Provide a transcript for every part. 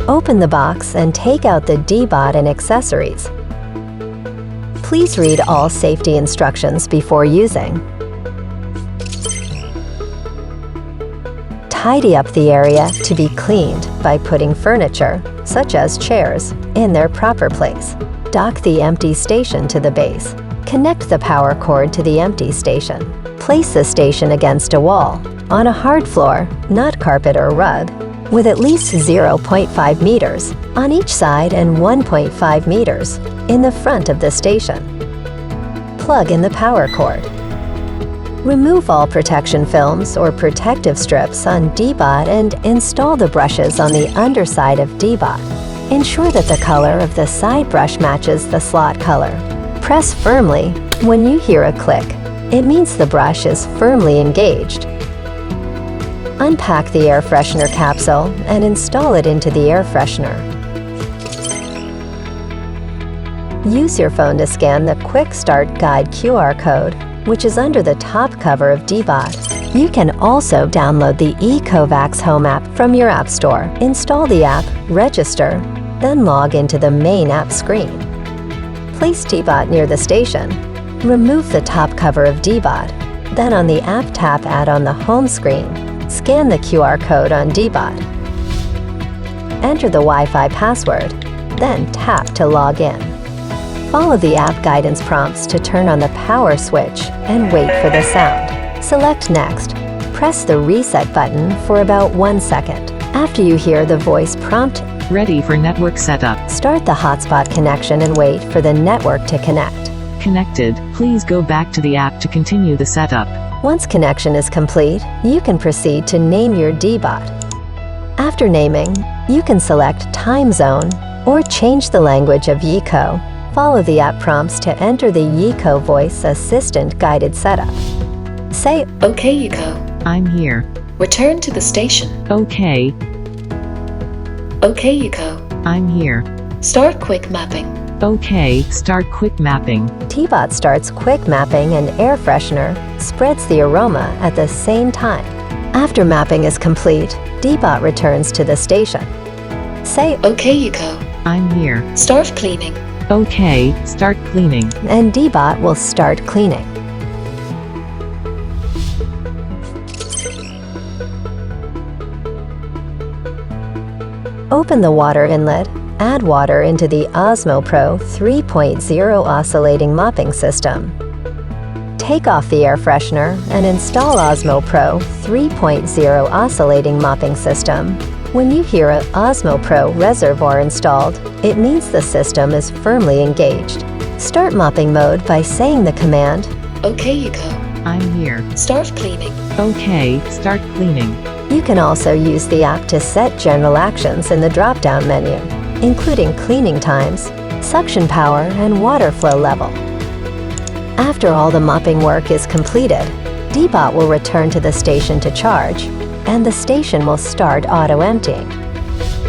Open the box and take out the DEEBOT and accessories. Please read all safety instructions before using. Tidy up the area to be cleaned by putting furniture, such as chairs, in their proper place. Dock the empty station to the base. Connect the power cord to the empty station. Place the station against a wall, on a hard floor, not carpet or rug, with at least 0.5 meters on each side and 1.5 meters in the front of the station. Plug in the power cord. Remove all protection films or protective strips on DEEBOT and install the brushes on the underside of DEEBOT. Ensure that the color of the side brush matches the slot color. Press firmly when you hear a click. It means the brush is firmly engaged. Unpack the air freshener capsule and install it into the air freshener. Use your phone to scan the Quick Start Guide QR code, which is under the top cover of DEEBOT. You can also download the ECOVACS Home app from your App Store. Install the app, register, then log into the main app screen. Place DEEBOT near the station. Remove the top cover of DEEBOT. Then on the App tab ad on the home screen, scan the QR code on DEEBOT. Enter the Wi-Fi password, then tap to log in. Follow the app guidance prompts to turn on the power switch and wait for the sound. Select Next. Press the Reset button for about 1 second. After you hear the voice prompt, Ready for network setup. Start the hotspot connection and wait for the network to connect. Connected. Please go back to the app to continue the setup. Once connection is complete, you can proceed to name your DEEBOT. After naming, you can select Time Zone or change the language of YECO. Follow the app prompts to enter the YECO Voice Assistant guided setup. Say, "Okay, YECO. I'm here. Return to the station." Okay, "Okay, YECO. I'm here. Start quick mapping." Okay, start quick mapping. DEEBOT starts quick mapping and air freshener spreads the aroma at the same time. After mapping is complete, DEEBOT returns to the station. Say, "Okay, YECO. I'm here. Start cleaning." Okay, start cleaning. and DEEBOT will start cleaning. Open the water inlet. Add water into the Osmo Pro 3.0 oscillating mopping system. Take off the air freshener and install Osmo Pro 3.0 oscillating mopping system. When you hear an Osmo Pro reservoir installed, it means the system is firmly engaged. Start mopping mode by saying the command, "Okay, YECO. I'm here. Start cleaning." Okay, start cleaning. You can also use the app to set general actions in the drop-down menu, including cleaning times, suction power, and water flow level. After all the mopping work is completed, DEEBOT will return to the station to charge, and the station will start auto-emptying.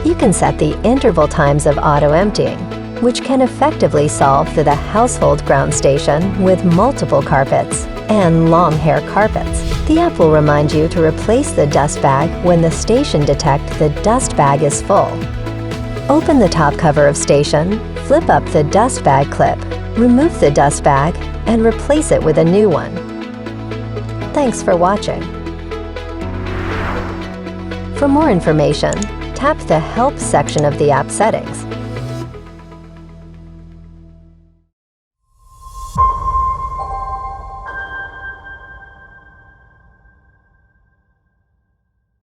You can set the interval times of auto-emptying, which can effectively solve for the household ground station with multiple carpets and long hair carpets. The app will remind you to replace the dust bag when the station detects the dust bag is full. Open the top cover of station, flip up the dust bag clip, remove the dust bag, and replace it with a new one. Thanks for watching. For more information, tap the Help section of the app settings.